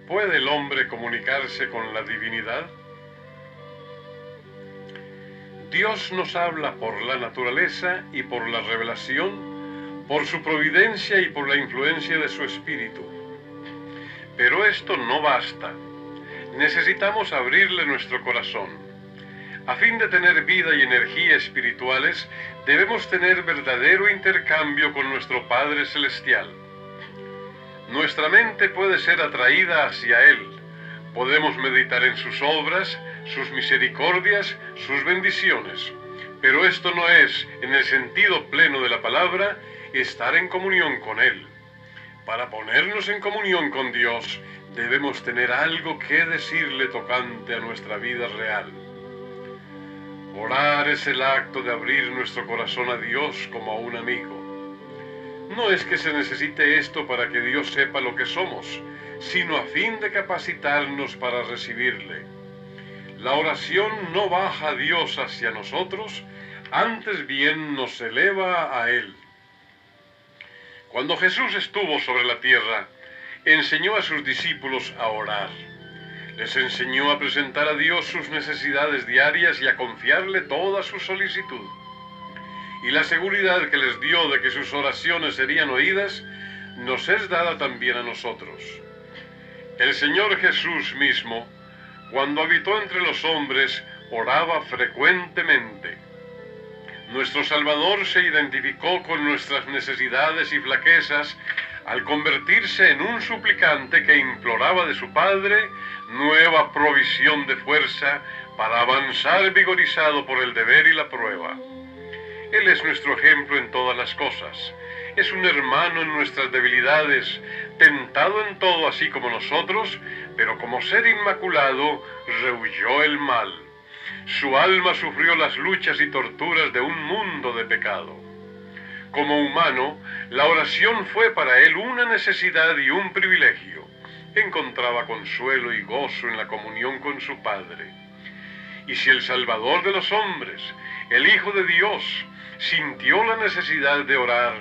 ¿Puede el hombre comunicarse con la divinidad? Dios nos habla por la naturaleza y por la revelación, por su providencia y por la influencia de su espíritu. Pero esto no basta. Necesitamos abrirle nuestro corazón. A fin de tener vida y energía espirituales, debemos tener verdadero intercambio con nuestro Padre Celestial. Nuestra mente puede ser atraída hacia Él. Podemos meditar en sus obras, sus misericordias, sus bendiciones. Pero esto no es, en el sentido pleno de la palabra, estar en comunión con Él. Para ponernos en comunión con Dios, debemos tener algo que decirle tocante a nuestra vida real. Orar es el acto de abrir nuestro corazón a Dios como a un amigo. No es que se necesite esto para que Dios sepa lo que somos, sino a fin de capacitarnos para recibirle. La oración no baja a Dios hacia nosotros, antes bien nos eleva a Él. Cuando Jesús estuvo sobre la tierra, enseñó a sus discípulos a orar. Les enseñó a presentar a Dios sus necesidades diarias y a confiarle toda su solicitud. Y la seguridad que les dio de que sus oraciones serían oídas, nos es dada también a nosotros. El Señor Jesús mismo, cuando habitó entre los hombres, oraba frecuentemente. Nuestro Salvador se identificó con nuestras necesidades y flaquezas al convertirse en un suplicante que imploraba de su Padre nueva provisión de fuerza para avanzar vigorizado por el deber y la prueba. Él es nuestro ejemplo en todas las cosas. Es un hermano en nuestras debilidades, tentado en todo así como nosotros, pero como ser inmaculado, rehuyó el mal. Su alma sufrió las luchas y torturas de un mundo de pecado. Como humano, la oración fue para él una necesidad y un privilegio. Encontraba consuelo y gozo en la comunión con su Padre. Y si el Salvador de los hombres, el Hijo de Dios, sintió la necesidad de orar,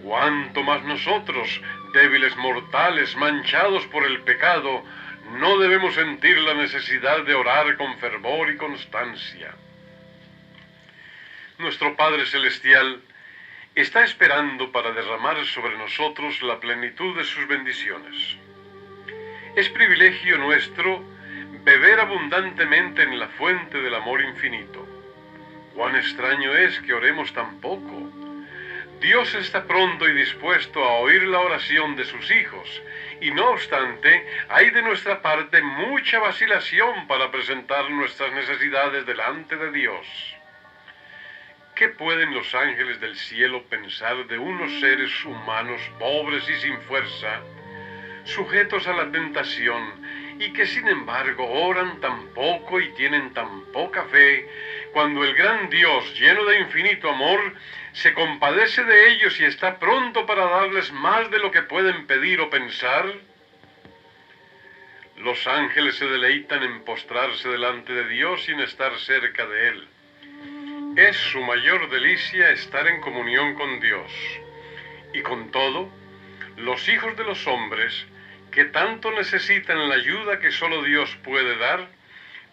¿cuánto más nosotros, débiles mortales, manchados por el pecado, no debemos sentir la necesidad de orar con fervor y constancia? Nuestro Padre Celestial está esperando para derramar sobre nosotros la plenitud de sus bendiciones. Es privilegio nuestro beber abundantemente en la fuente del amor infinito. Cuán extraño es que oremos tan poco. Dios está pronto y dispuesto a oír la oración de sus hijos, y no obstante, hay de nuestra parte mucha vacilación para presentar nuestras necesidades delante de Dios. ¿Qué pueden los ángeles del cielo pensar de unos seres humanos pobres y sin fuerza, sujetos a la tentación, y que sin embargo oran tan poco y tienen tan poca fe, cuando el gran Dios, lleno de infinito amor, se compadece de ellos y está pronto para darles más de lo que pueden pedir o pensar? Los ángeles se deleitan en postrarse delante de Dios sin estar cerca de Él. Es su mayor delicia estar en comunión con Dios. Y con todo, los hijos de los hombres, que tanto necesitan la ayuda que solo Dios puede dar,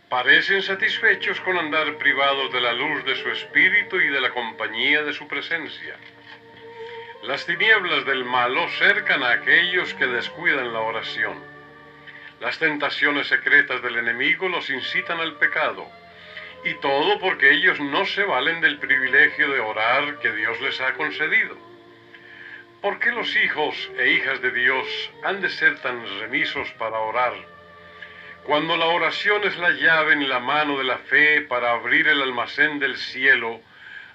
parecen satisfechos con andar privados de la luz de su espíritu y de la compañía de su presencia. Las tinieblas del malo cercan a aquellos que descuidan la oración. Las tentaciones secretas del enemigo los incitan al pecado, y todo porque ellos no se valen del privilegio de orar que Dios les ha concedido. ¿Por qué los hijos e hijas de Dios han de ser tan remisos para orar, cuando la oración es la llave en la mano de la fe para abrir el almacén del cielo,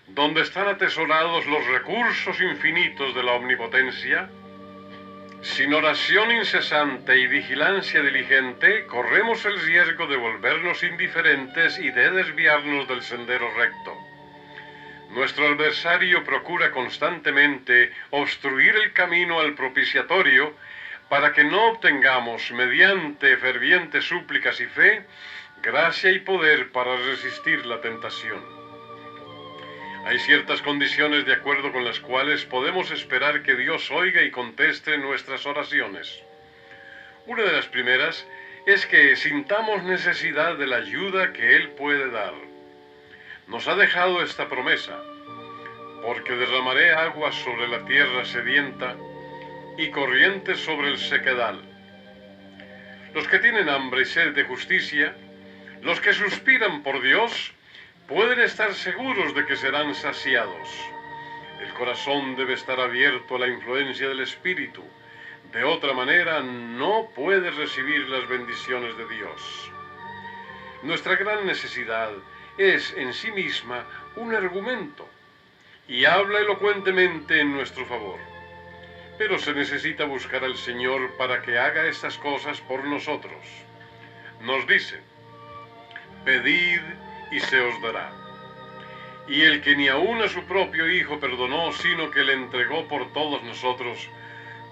donde están atesorados los recursos infinitos de la omnipotencia? Sin oración incesante y vigilancia diligente, corremos el riesgo de volvernos indiferentes y de desviarnos del sendero recto. Nuestro adversario procura constantemente obstruir el camino al propiciatorio para que no obtengamos, mediante fervientes súplicas y fe, gracia y poder para resistir la tentación. Hay ciertas condiciones de acuerdo con las cuales podemos esperar que Dios oiga y conteste nuestras oraciones. Una de las primeras es que sintamos necesidad de la ayuda que Él puede dar. Nos ha dejado esta promesa: porque derramaré agua sobre la tierra sedienta y corrientes sobre el sequedal. Los que tienen hambre y sed de justicia, los que suspiran por Dios, pueden estar seguros de que serán saciados. El corazón debe estar abierto a la influencia del Espíritu. De otra manera, no puede recibir las bendiciones de Dios. Nuestra gran necesidad es en sí misma un argumento y habla elocuentemente en nuestro favor. Pero se necesita buscar al Señor para que haga estas cosas por nosotros. Nos dice: pedid y se os dará. Y el que ni aun a su propio Hijo perdonó, sino que le entregó por todos nosotros,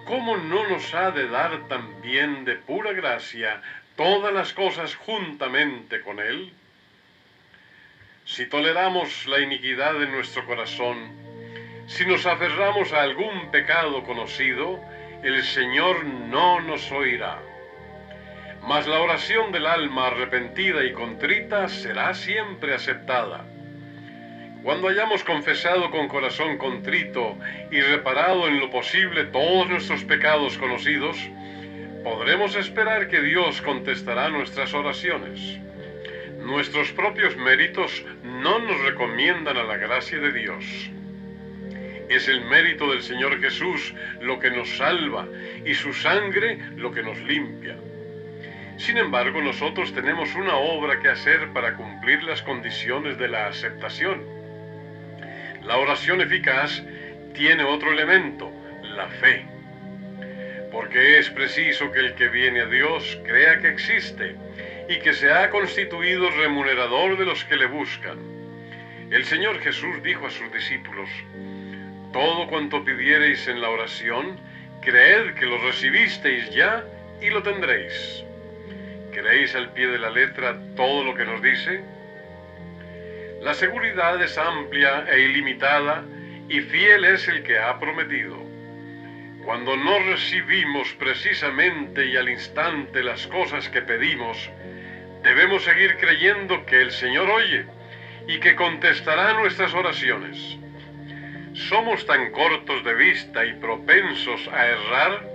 ¿cómo no nos ha de dar también de pura gracia todas las cosas juntamente con Él? Si toleramos la iniquidad en nuestro corazón, si nos aferramos a algún pecado conocido, el Señor no nos oirá. Mas la oración del alma arrepentida y contrita será siempre aceptada. Cuando hayamos confesado con corazón contrito y reparado en lo posible todos nuestros pecados conocidos, podremos esperar que Dios contestará nuestras oraciones. Nuestros propios méritos no nos recomiendan a la gracia de Dios. Es el mérito del Señor Jesús lo que nos salva y su sangre lo que nos limpia. Sin embargo, nosotros tenemos una obra que hacer para cumplir las condiciones de la aceptación. La oración eficaz tiene otro elemento: la fe. Porque es preciso que el que viene a Dios crea que existe y que se ha constituido remunerador de los que le buscan. El Señor Jesús dijo a sus discípulos: todo cuanto pidiereis en la oración, creed que lo recibisteis ya y lo tendréis. ¿Queréis al pie de la letra todo lo que nos dice? La seguridad es amplia e ilimitada, y fiel es el que ha prometido. Cuando no recibimos precisamente y al instante las cosas que pedimos, debemos seguir creyendo que el Señor oye y que contestará nuestras oraciones. Somos tan cortos de vista y propensos a errar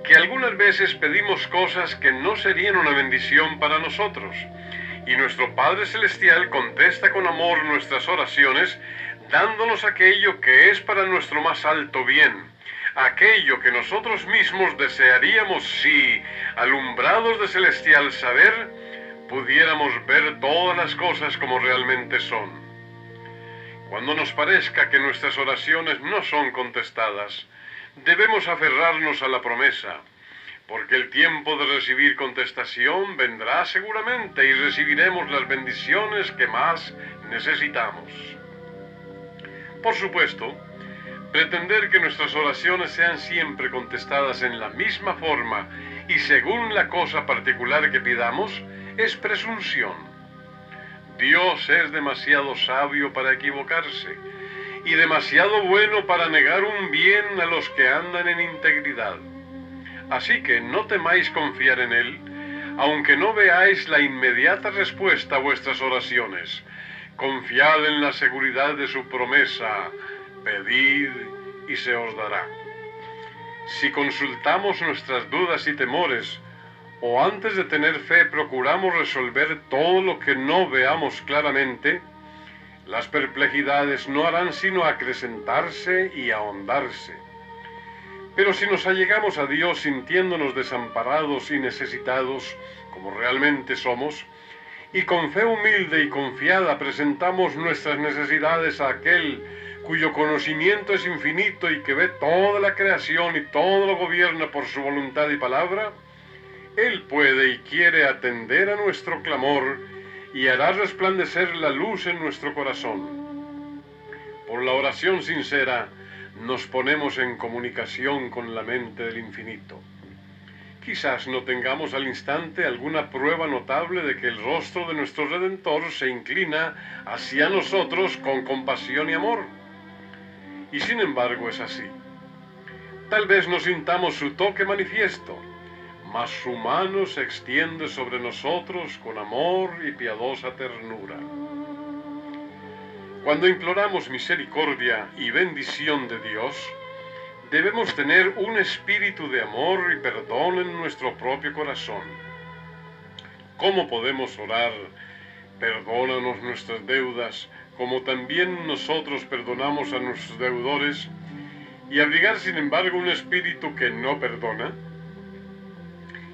que algunas veces pedimos cosas que no serían una bendición para nosotros, y nuestro Padre Celestial contesta con amor nuestras oraciones, dándonos aquello que es para nuestro más alto bien, aquello que nosotros mismos desearíamos si, alumbrados de celestial saber, pudiéramos ver todas las cosas como realmente son. Cuando nos parezca que nuestras oraciones no son contestadas, debemos aferrarnos a la promesa, porque el tiempo de recibir contestación vendrá seguramente y recibiremos las bendiciones que más necesitamos. Por supuesto, pretender que nuestras oraciones sean siempre contestadas en la misma forma y según la cosa particular que pidamos es presunción. Dios es demasiado sabio para equivocarse y demasiado bueno para negar un bien a los que andan en integridad. Así que no temáis confiar en Él, aunque no veáis la inmediata respuesta a vuestras oraciones. Confiad en la seguridad de su promesa: pedid y se os dará. Si consultamos nuestras dudas y temores, o antes de tener fe procuramos resolver todo lo que no veamos claramente, las perplejidades no harán sino acrecentarse y ahondarse. Pero si nos allegamos a Dios sintiéndonos desamparados y necesitados, como realmente somos, y con fe humilde y confiada presentamos nuestras necesidades a aquel cuyo conocimiento es infinito y que ve toda la creación y todo lo gobierna por su voluntad y palabra, Él puede y quiere atender a nuestro clamor y hará resplandecer la luz en nuestro corazón. Por la oración sincera nos ponemos en comunicación con la mente del infinito. Quizás no tengamos al instante alguna prueba notable de que el rostro de nuestro Redentor se inclina hacia nosotros con compasión y amor. Y sin embargo es así. Tal vez no sintamos su toque manifiesto, mas su mano se extiende sobre nosotros con amor y piadosa ternura. Cuando imploramos misericordia y bendición de Dios, debemos tener un espíritu de amor y perdón en nuestro propio corazón. ¿Cómo podemos orar? Perdónanos nuestras deudas, como también nosotros perdonamos a nuestros deudores, y abrigar sin embargo un espíritu que no perdona?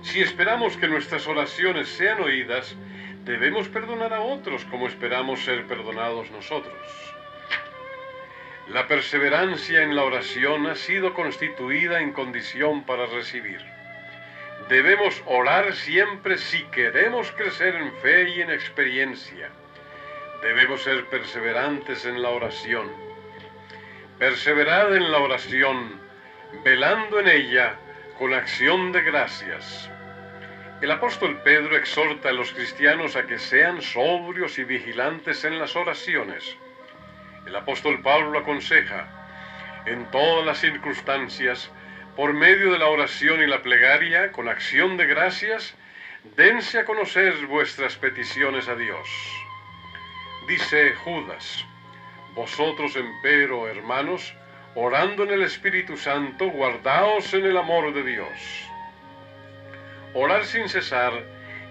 Si esperamos que nuestras oraciones sean oídas, debemos perdonar a otros como esperamos ser perdonados nosotros. La perseverancia en la oración ha sido constituida en condición para recibir. Debemos orar siempre si queremos crecer en fe y en experiencia. Debemos ser perseverantes en la oración. Perseverad en la oración, velando en ella con acción de gracias. El apóstol Pedro exhorta a los cristianos a que sean sobrios y vigilantes en las oraciones. El apóstol Pablo aconseja, en todas las circunstancias, por medio de la oración y la plegaria, con acción de gracias, dense a conocer vuestras peticiones a Dios. Dice Judas, vosotros empero, hermanos, orando en el Espíritu Santo, guardaos en el amor de Dios. Orar sin cesar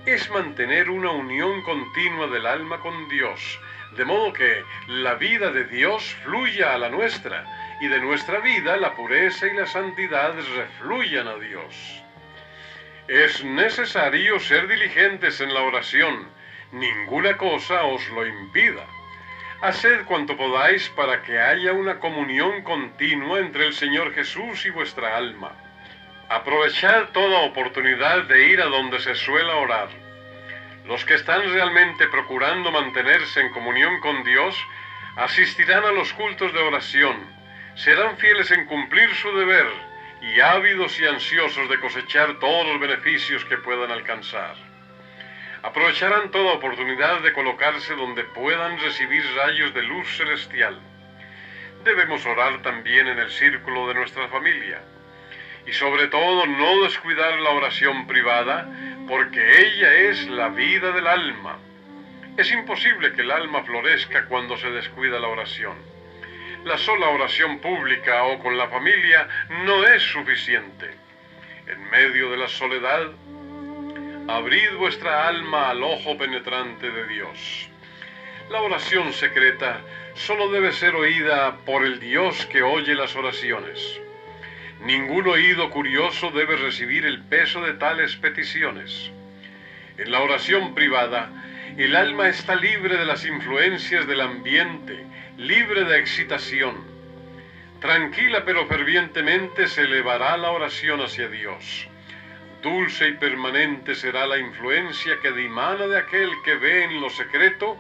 es mantener una unión continua del alma con Dios, de modo que la vida de Dios fluya a la nuestra, y de nuestra vida la pureza y la santidad refluyan a Dios. Es necesario ser diligentes en la oración, ninguna cosa os lo impida. Haced cuanto podáis para que haya una comunión continua entre el Señor Jesús y vuestra alma. Aprovechad toda oportunidad de ir a donde se suela orar. Los que están realmente procurando mantenerse en comunión con Dios asistirán a los cultos de oración, serán fieles en cumplir su deber y ávidos y ansiosos de cosechar todos los beneficios que puedan alcanzar. Aprovecharán toda oportunidad de colocarse donde puedan recibir rayos de luz celestial. Debemos orar también en el círculo de nuestra familia. Y sobre todo no descuidar la oración privada, porque ella es la vida del alma. Es imposible que el alma florezca cuando se descuida la oración. La sola oración pública o con la familia no es suficiente. En medio de la soledad, abrid vuestra alma al ojo penetrante de Dios. La oración secreta solo debe ser oída por el Dios que oye las oraciones. Ningún oído curioso debe recibir el peso de tales peticiones. En la oración privada, el alma está libre de las influencias del ambiente, libre de excitación. Tranquila pero fervientemente se elevará la oración hacia Dios. Dulce y permanente será la influencia que dimana de aquel que ve en lo secreto,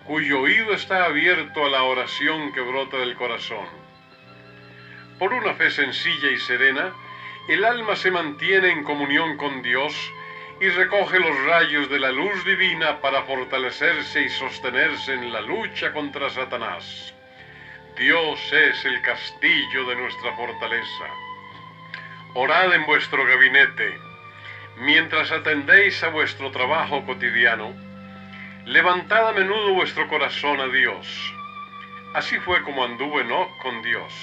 cuyo oído está abierto a la oración que brota del corazón. Por una fe sencilla y serena, el alma se mantiene en comunión con Dios y recoge los rayos de la luz divina para fortalecerse y sostenerse en la lucha contra Satanás. Dios es el castillo de nuestra fortaleza. Orad en vuestro gabinete, mientras atendéis a vuestro trabajo cotidiano. Levantad a menudo vuestro corazón a Dios. Así fue como anduvo Enoc con Dios.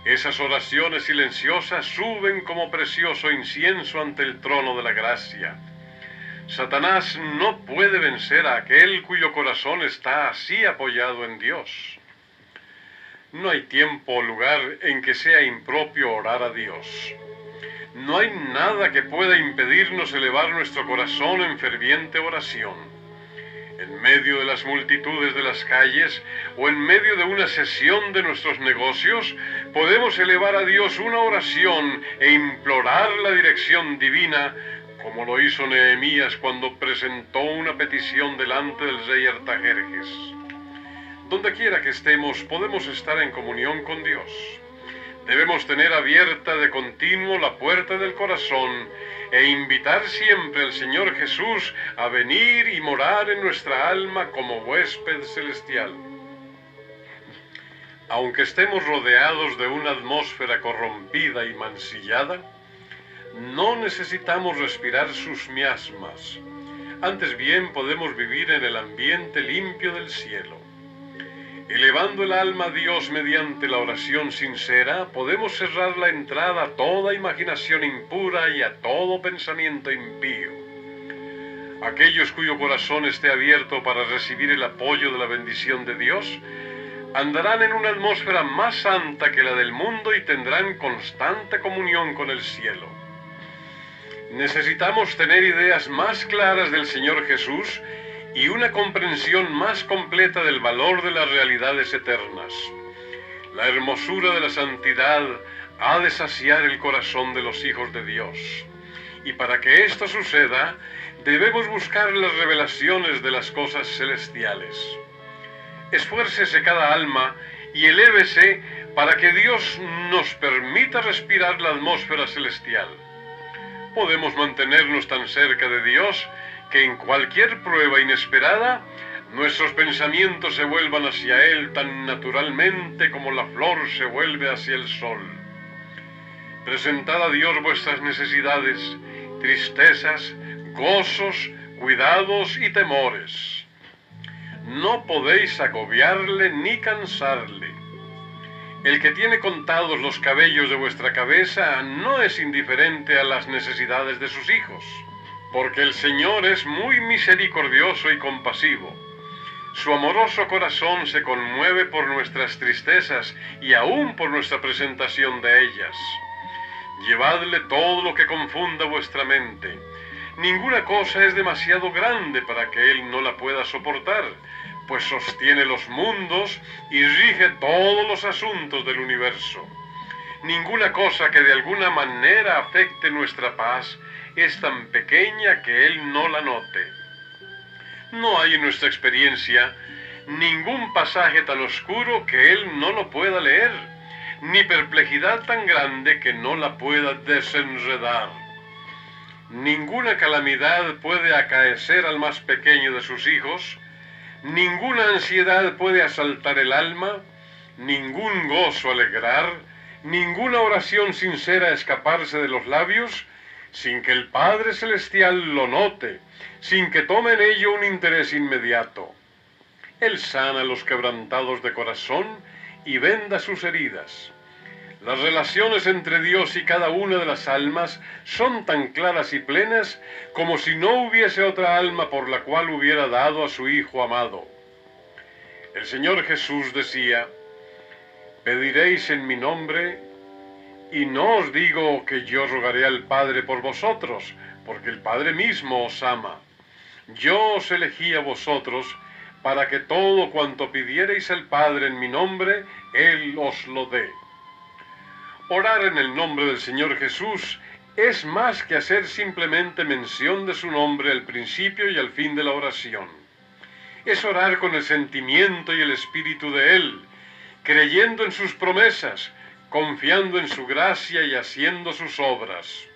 Esas oraciones silenciosas suben como precioso incienso ante el trono de la gracia. Satanás no puede vencer a aquel cuyo corazón está así apoyado en Dios. No hay tiempo o lugar en que sea impropio orar a Dios. No hay nada que pueda impedirnos elevar nuestro corazón en ferviente oración. En medio de las multitudes de las calles o en medio de una sesión de nuestros negocios, podemos elevar a Dios una oración e implorar la dirección divina, como lo hizo Nehemías cuando presentó una petición delante del rey Artajerjes. Donde quiera que estemos, podemos estar en comunión con Dios. Debemos tener abierta de continuo la puerta del corazón e invitar siempre al Señor Jesús a venir y morar en nuestra alma como huésped celestial. Aunque estemos rodeados de una atmósfera corrompida y mancillada, No necesitamos respirar sus miasmas. Antes bien podemos vivir en el ambiente limpio del cielo. Elevando el alma a Dios mediante la oración sincera, podemos cerrar la entrada a toda imaginación impura y a todo pensamiento impío. Aquellos cuyo corazón esté abierto para recibir el apoyo de la bendición de Dios, andarán en una atmósfera más santa que la del mundo y tendrán constante comunión con el cielo. Necesitamos tener ideas más claras del Señor Jesús y una comprensión más completa del valor de las realidades eternas. La hermosura de la santidad ha de saciar el corazón de los hijos de Dios. Y para que esto suceda, debemos buscar las revelaciones de las cosas celestiales. Esfuércese cada alma y elévese para que Dios nos permita respirar la atmósfera celestial. Podemos mantenernos tan cerca de Dios que en cualquier prueba inesperada, nuestros pensamientos se vuelvan hacia Él tan naturalmente como la flor se vuelve hacia el sol. Presentad a Dios vuestras necesidades, tristezas, gozos, cuidados y temores. No podéis agobiarle ni cansarle. El que tiene contados los cabellos de vuestra cabeza no es indiferente a las necesidades de sus hijos, porque el Señor es muy misericordioso y compasivo. Su amoroso corazón se conmueve por nuestras tristezas y aún por nuestra presentación de ellas. Llevadle todo lo que confunda vuestra mente. Ninguna cosa es demasiado grande para que Él no la pueda soportar, pues sostiene los mundos y rige todos los asuntos del universo. Ninguna cosa que de alguna manera afecte nuestra paz es tan pequeña que Él no la note. No hay en nuestra experiencia ningún pasaje tan oscuro que Él no lo pueda leer, ni perplejidad tan grande que no la pueda desenredar. Ninguna calamidad puede acaecer al más pequeño de sus hijos, ninguna ansiedad puede asaltar el alma, ningún gozo alegrar, ninguna oración sincera escaparse de los labios, sin que el Padre Celestial lo note, sin que tome en ello un interés inmediato. Él sana a los quebrantados de corazón y venda sus heridas. Las relaciones entre Dios y cada una de las almas son tan claras y plenas como si no hubiese otra alma por la cual hubiera dado a su Hijo amado. El Señor Jesús decía: «Pediréis en mi nombre, y no os digo que yo rogaré al Padre por vosotros, porque el Padre mismo os ama. Yo os elegí a vosotros para que todo cuanto pidiereis al Padre en mi nombre, Él os lo dé». Orar en el nombre del Señor Jesús es más que hacer simplemente mención de su nombre al principio y al fin de la oración. Es orar con el sentimiento y el espíritu de Él, creyendo en sus promesas, confiando en su gracia y haciendo sus obras.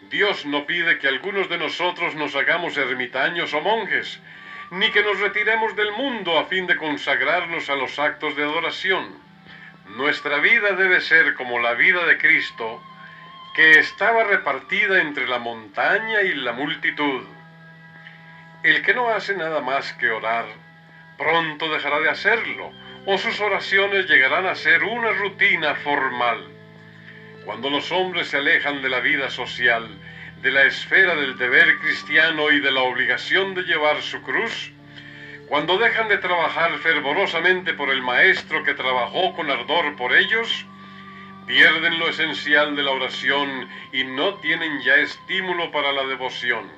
Dios no pide que algunos de nosotros nos hagamos ermitaños o monjes, ni que nos retiremos del mundo a fin de consagrarnos a los actos de adoración. Nuestra vida debe ser como la vida de Cristo, que estaba repartida entre la montaña y la multitud. El que no hace nada más que orar, pronto dejará de hacerlo, o sus oraciones llegarán a ser una rutina formal. Cuando los hombres se alejan de la vida social, de la esfera del deber cristiano y de la obligación de llevar su cruz, cuando dejan de trabajar fervorosamente por el Maestro que trabajó con ardor por ellos, pierden lo esencial de la oración y no tienen ya estímulo para la devoción.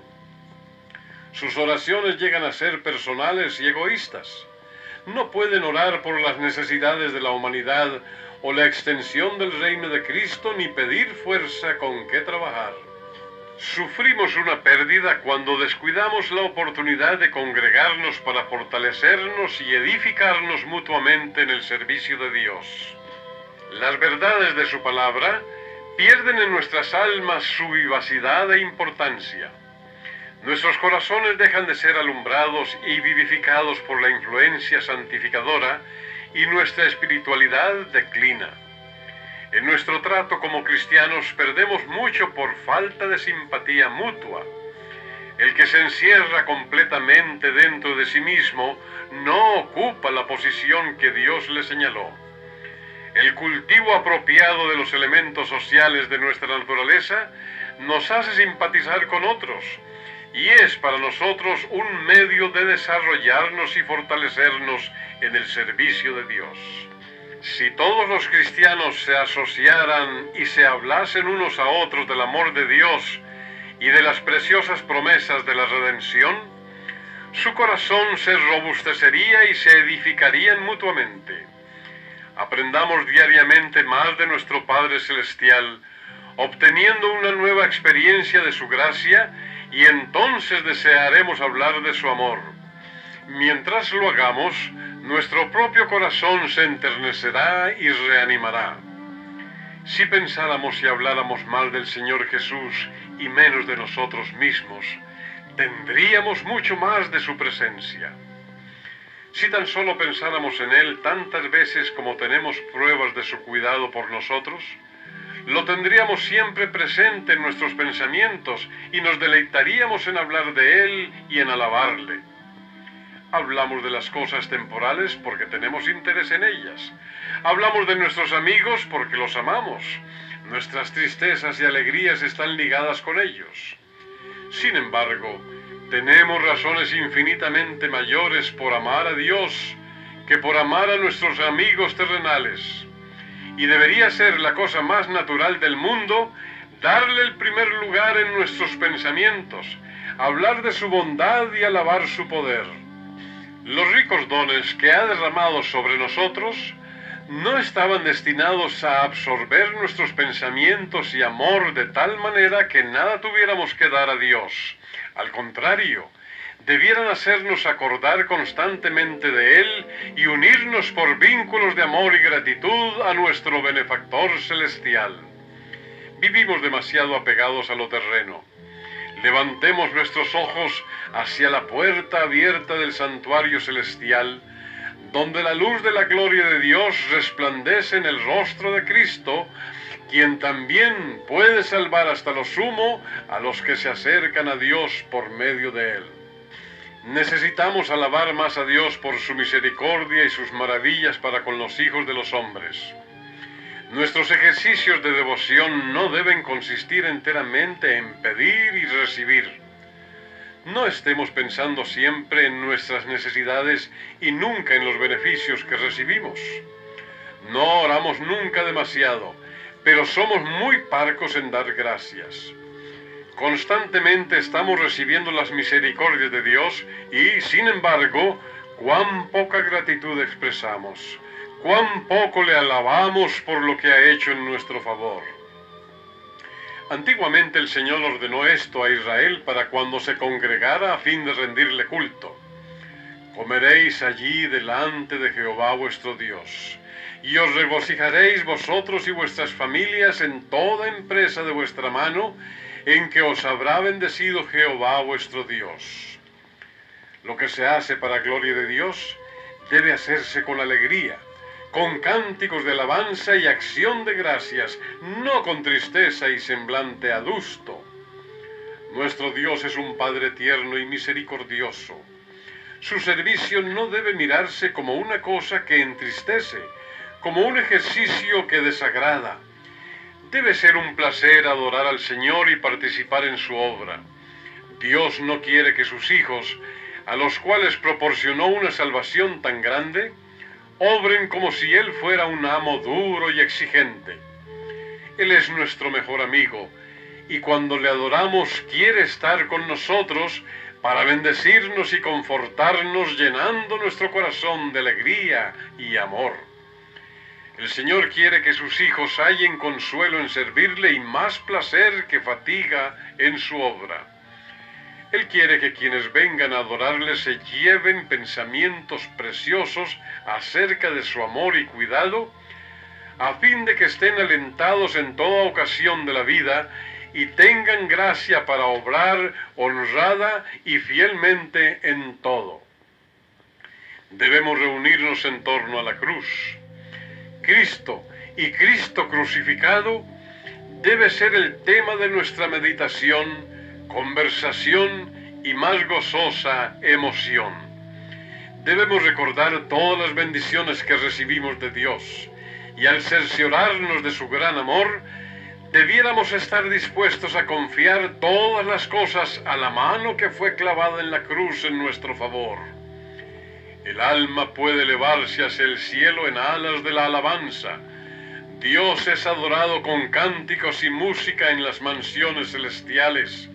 Sus oraciones llegan a ser personales y egoístas. No pueden orar por las necesidades de la humanidad o la extensión del reino de Cristo ni pedir fuerza con qué trabajar. Sufrimos una pérdida cuando descuidamos la oportunidad de congregarnos para fortalecernos y edificarnos mutuamente en el servicio de Dios. Las verdades de su palabra pierden en nuestras almas su vivacidad e importancia. Nuestros corazones dejan de ser alumbrados y vivificados por la influencia santificadora y nuestra espiritualidad declina. En nuestro trato como cristianos perdemos mucho por falta de simpatía mutua. El que se encierra completamente dentro de sí mismo no ocupa la posición que Dios le señaló. El cultivo apropiado de los elementos sociales de nuestra naturaleza nos hace simpatizar con otros y es para nosotros un medio de desarrollarnos y fortalecernos en el servicio de Dios. Si todos los cristianos se asociaran y se hablasen unos a otros del amor de Dios y de las preciosas promesas de la redención, su corazón se robustecería y se edificarían mutuamente. Aprendamos diariamente más de nuestro Padre Celestial, obteniendo una nueva experiencia de su gracia, y entonces desearemos hablar de su amor. Mientras lo hagamos, nuestro propio corazón se enternecerá y reanimará. Si pensáramos y habláramos mal del Señor Jesús y menos de nosotros mismos, tendríamos mucho más de su presencia. Si tan solo pensáramos en Él tantas veces como tenemos pruebas de su cuidado por nosotros, lo tendríamos siempre presente en nuestros pensamientos y nos deleitaríamos en hablar de Él y en alabarle. Hablamos de las cosas temporales porque tenemos interés en ellas. Hablamos de nuestros amigos porque los amamos. Nuestras tristezas y alegrías están ligadas con ellos. Sin embargo, tenemos razones infinitamente mayores por amar a Dios que por amar a nuestros amigos terrenales. Y debería ser la cosa más natural del mundo darle el primer lugar en nuestros pensamientos, hablar de su bondad y alabar su poder. Los ricos dones que ha derramado sobre nosotros no estaban destinados a absorber nuestros pensamientos y amor de tal manera que nada tuviéramos que dar a Dios. Al contrario, debieran hacernos acordar constantemente de Él y unirnos por vínculos de amor y gratitud a nuestro benefactor celestial. Vivimos demasiado apegados a lo terreno. Levantemos nuestros ojos hacia la puerta abierta del santuario celestial, donde la luz de la gloria de Dios resplandece en el rostro de Cristo, quien también puede salvar hasta lo sumo a los que se acercan a Dios por medio de Él. Necesitamos alabar más a Dios por su misericordia y sus maravillas para con los hijos de los hombres. Nuestros ejercicios de devoción no deben consistir enteramente en pedir y recibir. No estemos pensando siempre en nuestras necesidades y nunca en los beneficios que recibimos. No oramos nunca demasiado, pero somos muy parcos en dar gracias. Constantemente estamos recibiendo las misericordias de Dios y, sin embargo, cuán poca gratitud expresamos, cuán poco le alabamos por lo que ha hecho en nuestro favor. Antiguamente el Señor ordenó esto a Israel para cuando se congregara a fin de rendirle culto. Comeréis allí delante de Jehová vuestro Dios, y os regocijaréis vosotros y vuestras familias en toda empresa de vuestra mano, en que os habrá bendecido Jehová vuestro Dios. Lo que se hace para gloria de Dios debe hacerse con alegría, con cánticos de alabanza y acción de gracias, no con tristeza y semblante adusto. Nuestro Dios es un Padre tierno y misericordioso. Su servicio no debe mirarse como una cosa que entristece, como un ejercicio que desagrada. Debe ser un placer adorar al Señor y participar en su obra. Dios no quiere que sus hijos, a los cuales proporcionó una salvación tan grande, obren como si Él fuera un amo duro y exigente. Él es nuestro mejor amigo, y cuando le adoramos quiere estar con nosotros para bendecirnos y confortarnos, llenando nuestro corazón de alegría y amor. El Señor quiere que sus hijos hallen consuelo en servirle y más placer que fatiga en su obra. Él quiere que quienes vengan a adorarle se lleven pensamientos preciosos acerca de su amor y cuidado, a fin de que estén alentados en toda ocasión de la vida y tengan gracia para obrar honrada y fielmente en todo. Debemos reunirnos en torno a la cruz. Cristo y Cristo crucificado debe ser el tema de nuestra meditación, conversación y más gozosa emoción. Debemos recordar todas las bendiciones que recibimos de Dios y al cerciorarnos de su gran amor, debiéramos estar dispuestos a confiar todas las cosas a la mano que fue clavada en la cruz en nuestro favor. El alma puede elevarse hacia el cielo en alas de la alabanza. Dios es adorado con cánticos y música en las mansiones celestiales,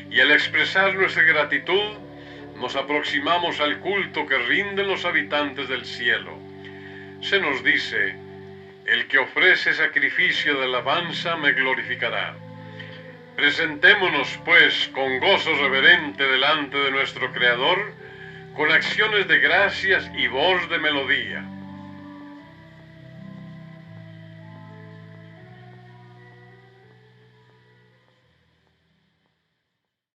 y al expresar nuestra gratitud, nos aproximamos al culto que rinden los habitantes del cielo. Se nos dice: el que ofrece sacrificio de alabanza me glorificará. Presentémonos, pues, con gozo reverente delante de nuestro Creador, con acciones de gracias y voz de melodía.